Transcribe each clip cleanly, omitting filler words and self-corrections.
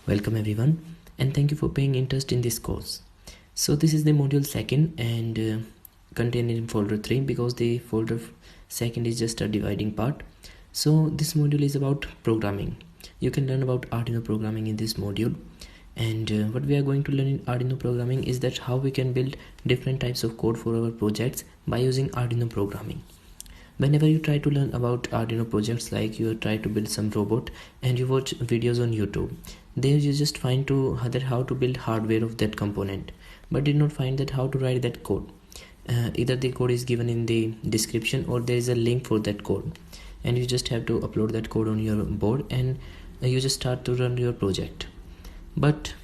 Welcome everyone, and thank you for paying interest in this course. So this is the module 2nd and contained in folder 3 because the folder 2nd is just a dividing part. So this module is about programming. You can learn about Arduino programming in this module, and what we are going to learn in Arduino programming is that how we can build different types of code for our projects by using Arduino programming. Whenever you try to learn about Arduino projects, like you try to build some robot and you watch videos on YouTube, there you just find that how to build hardware of that component, but did not find that how to write that code. Either the code is given in the description or there is a link for that code, and you just have to upload that code on your board and you just start to run your project. But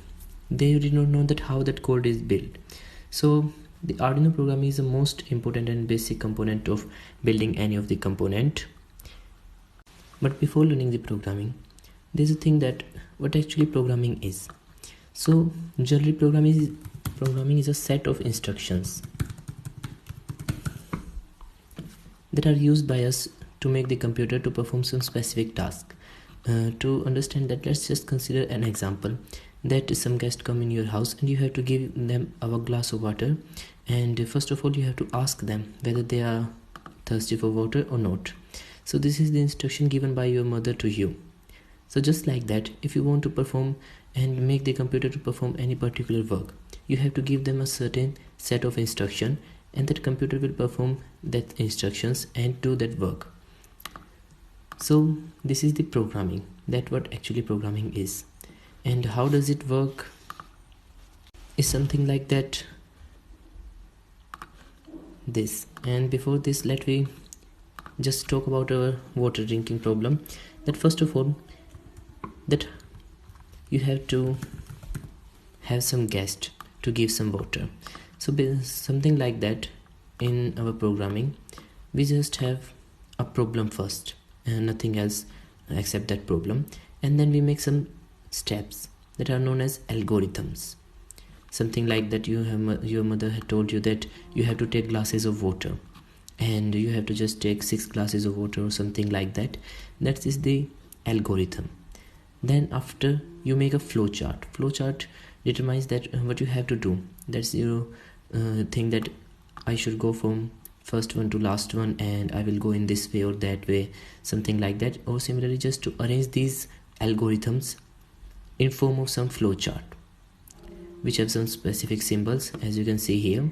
they did not know that how that code is built. So the Arduino programming is the most important and basic component of building any of the component. But before learning the programming, there's a thing that what actually programming is. So generally programming is a set of instructions that are used by us to make the computer to perform some specific task. To understand that, let's just consider an example that some guests come in your house and you have to give them a glass of water, and first of all you have to ask them whether they are thirsty for water or not. So this is the instruction given by your mother to you. So just like that, if you want to perform and make the computer to perform any particular work, you have to give them a certain set of instruction, and that computer will perform that instructions and do that work. So this is the programming, that what actually programming is. And how does it work is something like that, this. And before this, let me just talk about our water drinking problem. That first of all, that you have to have some guest to give some water. So something like that, in our programming we just have a problem first and nothing else except that problem, and then we make some steps that are known as algorithms. Something like that, your mother had told you that you have to take glasses of water and you have to just take 6 glasses of water or something like that. That is the algorithm. Then after, you make a flowchart determines that what you have to do. That's your thing that I should go from first one to last one and I will go in this way or that way, something like that. Or similarly, just to arrange these algorithms in form of some flowchart which have some specific symbols, as you can see here.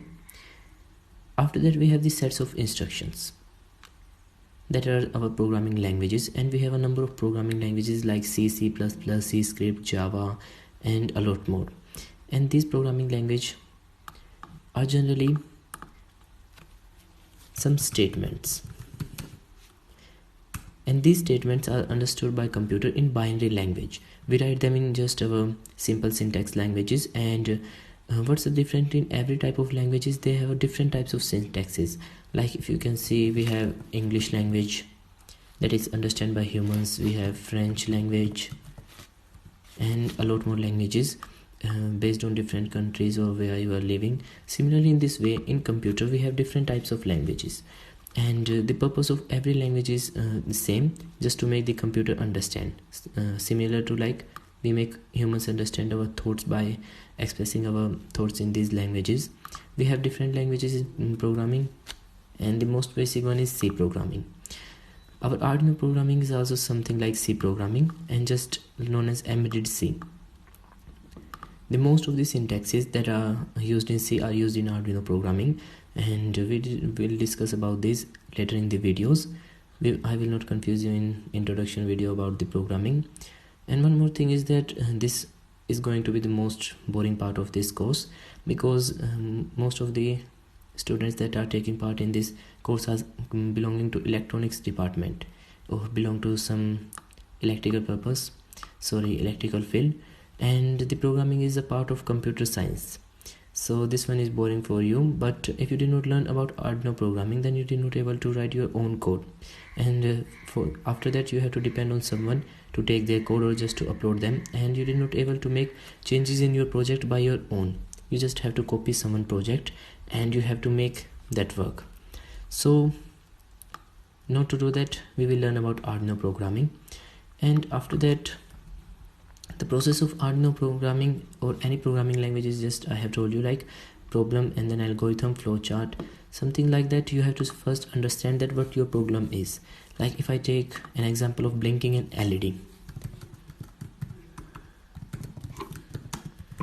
After that, we have the sets of instructions that are our programming languages, and we have a number of programming languages like C, C++, C Script, Java, and a lot more. And these programming language are generally some statements, and these statements are understood by computer in binary language. We write them in just our simple syntax languages, and what's the difference in every type of languages? They have different types of syntaxes. Like if you can see, we have English language that is understood by humans, we have French language, and a lot more languages based on different countries or where you are living. Similarly, in this way, in computer we have different types of languages, and the purpose of every language is the same, just to make the computer understand. Similar to like we make humans understand our thoughts by expressing our thoughts in these languages. We have different languages in programming, and the most basic one is C programming. Our Arduino programming is also something like C programming and just known as embedded C. The most of the syntaxes that are used in C are used in Arduino programming, and we'll discuss about this later in the videos. I will not confuse you in introduction video about the programming. And one more thing is that this is going to be the most boring part of this course, because most of the students that are taking part in this course are belonging to electronics department or belong to some electrical field, and the programming is a part of computer science. So this one is boring for you, but if you did not learn about Arduino programming, then you did not able to write your own code, and after that you have to depend on someone to take their code or just to upload them, and you did not able to make changes in your project by your own. You just have to copy someone project and you have to make that work. So now to do that, we will learn about Arduino programming, and after that The process of Arduino programming or any programming language is just, I have told you, like problem and then algorithm, flowchart, something like that. You have to first understand that what your program is. Like if I take an example of blinking an LED,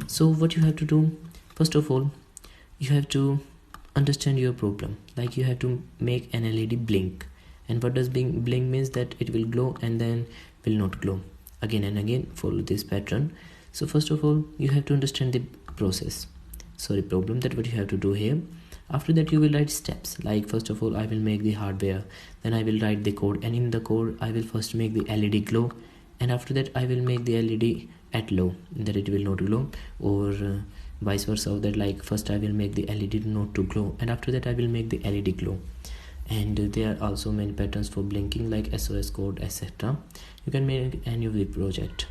so what you have to do, first of all, you have to understand your problem. Like you have to make an LED blink, and what does blink means? That it will glow and then will not glow again and again. Follow this pattern. So first of all, you have to understand the problem, that what you have to do here. After that, you will write steps. Like first of all, I will make the hardware, then I will write the code, and in the code I will first make the LED glow, and after that I will make the LED at low, that it will not glow, or vice versa. That like first I will make the LED not to glow, and after that I will make the LED glow. And there are also many patterns for blinking, like SOS code, etc. You can make any of the project,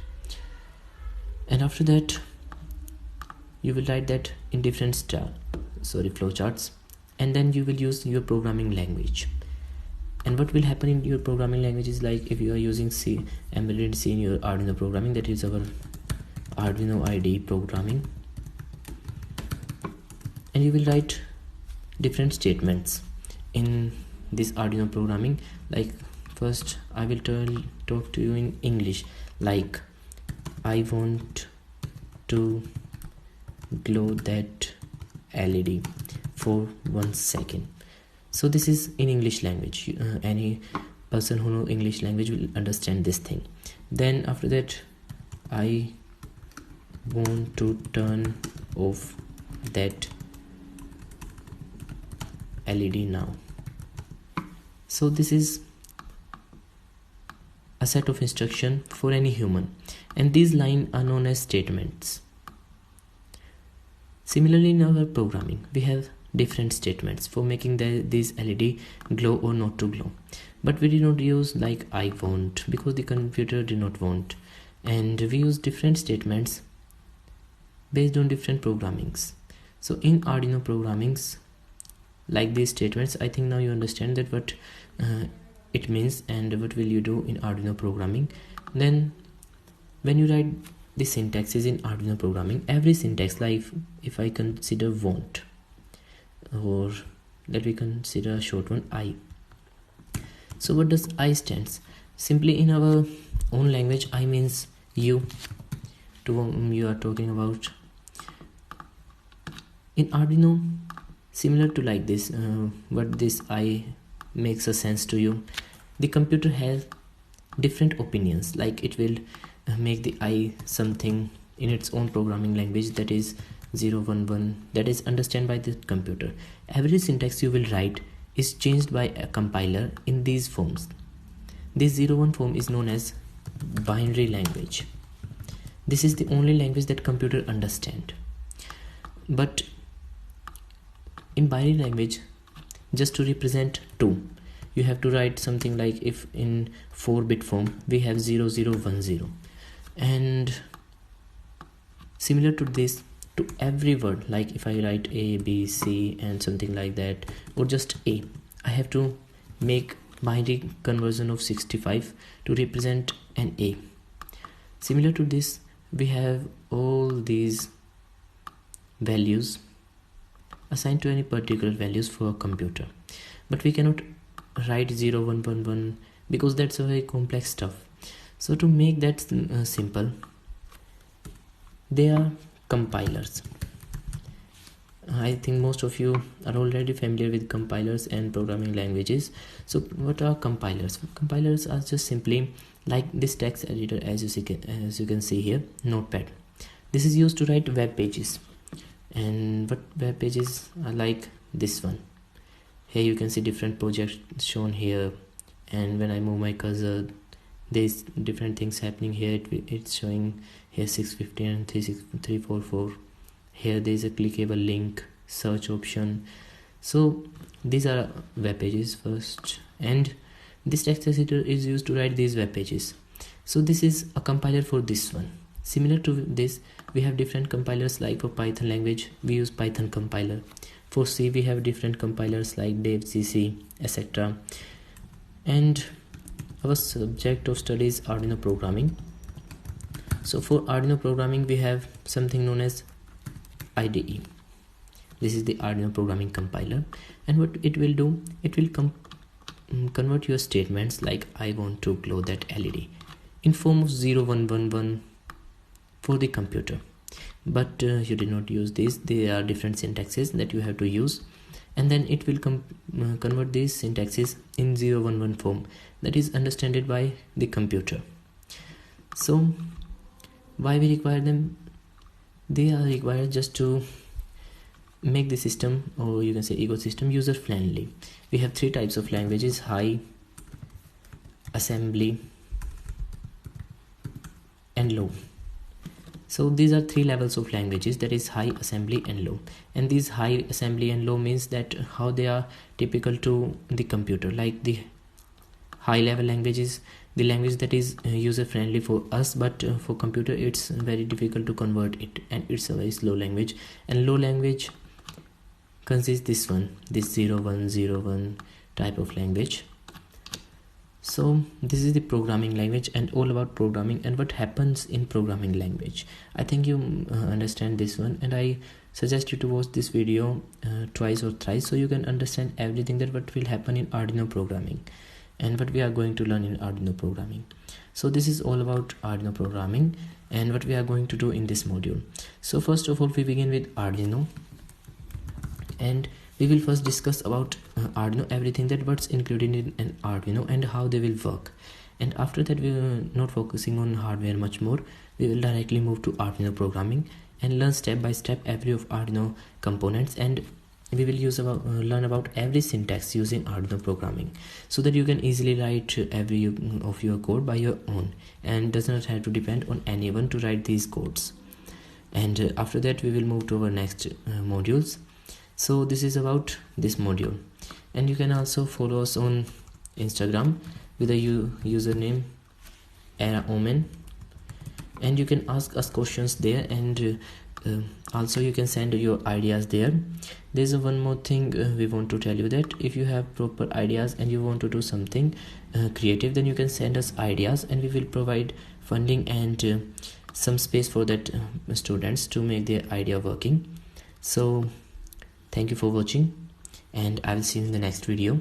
and after that you will write that in different flowcharts, and then you will use your programming language. And what will happen in your programming language is, like if you are using C, embedded C in your Arduino programming, that is our Arduino IDE programming, and you will write different statements in this Arduino programming. Like first I will talk to you in English, like I want to glow that LED for 1 second. So this is in English language. Any person who know English language will understand this thing. Then after that, I want to turn off that LED now. So this is a set of instruction for any human, and these lines are known as statements. Similarly, in our programming, we have different statements for making these LED glow or not to glow, but we did not use like I want, because the computer did not want, and we use different statements based on different programmings. So in Arduino programmings, like these statements, I think now you understand that what it means and what will you do in Arduino programming. Then when you write the syntaxes in Arduino programming, every syntax, like if I consider want, or let me consider a short one, I. So what does I stands? Simply in our own language, I means you, to whom you are talking about. In Arduino, similar to like this, what this I makes a sense to you. The computer has different opinions, like it will make the I something in its own programming language, that is 011, that is understand by the computer. Every syntax you will write is changed by a compiler in these forms. This 01 form is known as binary language. This is the only language that computer understand. But in binary language, just to represent 2, you have to write something like, if in 4-bit form we have 0010, and similar to this, to every word, like if I write A, B, C and something like that, or just A, I have to make binary conversion of 65 to represent an A. Similar to this, we have all these values assigned to any particular values for a computer, but we cannot write 0111 because that's a very complex stuff. So to make that simple, there are compilers. I think most of you are already familiar with compilers and programming languages. So what are compilers? Compilers are just simply like this text editor, as you can see here, Notepad. This is used to write web pages, and what web pages are like this one. Here you can see different projects shown here, and when I move my cursor, there's different things happening here. It's showing here 650 and 344. Here there is a clickable link, search option. So these are web pages first, and this text editor is used to write these web pages. So this is a compiler for this one. Similar to this, we have different compilers, like for Python language we use Python compiler. For C we have different compilers like DevCC, etc. And our subject of study is Arduino programming. So for Arduino programming we have something known as IDE. This is the Arduino programming compiler, and what it will do, it will convert your statements like I want to glow that LED in form of 0111 for the computer. But you did not use this. There are different syntaxes that you have to use, and then it will convert these syntaxes in 011 form that is understood by the computer. So why we require them? They are required just to make the system, or you can say ecosystem, user friendly. We have three types of languages: high, assembly, and low. So these are three levels of languages, that is high, assembly, and low. And these high, assembly, and low means that how they are typical to the computer. Like the high level languages, the language that is user friendly for us, but for computer it's very difficult to convert it, and it's a very slow language. And low language consists this 0101 type of language. So this is the programming language, and all about programming and what happens in programming language. I think you understand this one, and I suggest you to watch this video twice or thrice so you can understand everything that what will happen in Arduino programming and what we are going to learn in Arduino programming. So this is all about Arduino programming and what we are going to do in this module. So first of all, we begin with Arduino, and we will first discuss about Arduino, everything that what's included in an Arduino and how they will work. And after that, we will not focusing on hardware much more. We will directly move to Arduino programming and learn step by step every of Arduino components, and we will learn about every syntax using Arduino programming, so that you can easily write every of your code by your own and does not have to depend on anyone to write these codes. And after that, we will move to our next modules. So this is about this module, and you can also follow us on Instagram with the username EraOmen, and you can ask us questions there, and also you can send your ideas there. There's one more thing we want to tell you, that if you have proper ideas and you want to do something creative, then you can send us ideas, and we will provide funding and some space for that students to make their idea working. So thank you for watching, and I will see you in the next video.